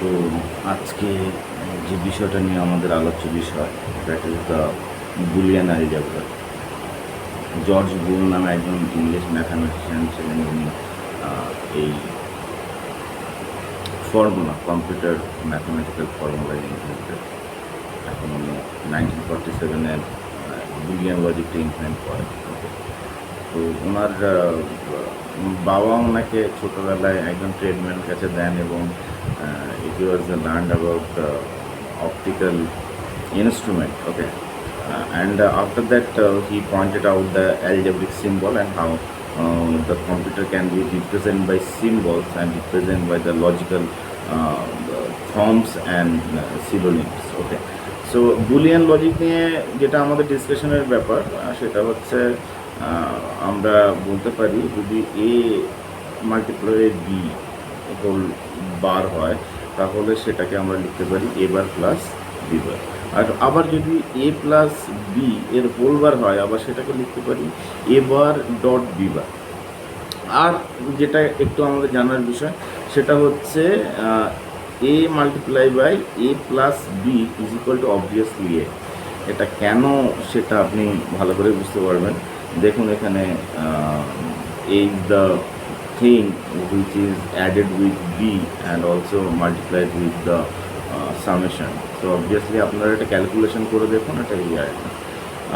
তো আজকে যে বিষয়টা নিয়ে আমাদের আলোচ্য বিষয়, that is the Boolean algebra. George বুল নামে একজন ইংলিশ ম্যাথামেটিশিয়ান ছিলেন, উনি এই formula, computer mathematical formula invented. এখন উনি 1947-এ বুলিয়ান লজিকটা ইমপ্লিমেন্ট করেন। তো ওনার বাবা ওনাকে ছোটোবেলায় একজন ট্রেডম্যানের কাছে দেন, এবং it was learn about optical instrument. Okay, and after that he pointed out the algebraic symbol and how the computer can be represented by symbols and represented by the logical uh, forms and pseudonyms. Okay, so boolean logic নিয়ে যেটা আমাদের ডিসকাশনের ব্যাপার, সেটা হচ্ছে আমরা বলতে পারি যদি এ মাল্টিপ্লাই বি হোল বার হয়, তাহলে সেটাকে আমরা লিখতে পারি এ বার প্লাস বি বার। আর আবার যদি এ প্লাস বি এর হোল বার হয়, আবার সেটাকে লিখতে পারি এ বার ডট বি বার। আর যেটা একটু আমাদের জানার বিষয়, সেটা হচ্ছে A multiply by A plus B is equal to obviously A. এটা কেন সেটা আপনি ভালো করে বুঝতে পারবেন। দেখুন এখানে A is the thing which is added with B and also multiplied with the summation. তো অবভিয়াসলি আপনারা এটা ক্যালকুলেশন করে দেখুন, এটা এই আসবে।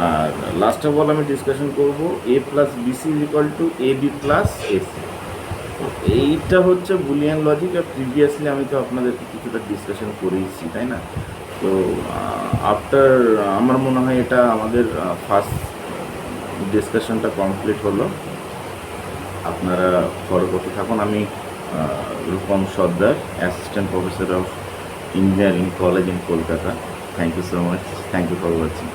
আর লাস্ট অফ অল আমি ডিসকাশন করব A plus BC is equal to A B plus AC. তো এইটা হচ্ছে বুলিয়ান লজিক। আর প্রিভিয়াসলি আমি তো আপনাদেরকে কিছুটা ডিসকাশন করেইছি, তাই না? তো আফটার আমার মনে হয় এটা আমাদের ফার্স্ট ডিসকাশনটা কমপ্লিট হলো। আপনারা ফলো করতে থাকুন। আমি Rupam Sardar, assistant professor of engineering college in Kolkata. Thank you so much. Thank you for watching.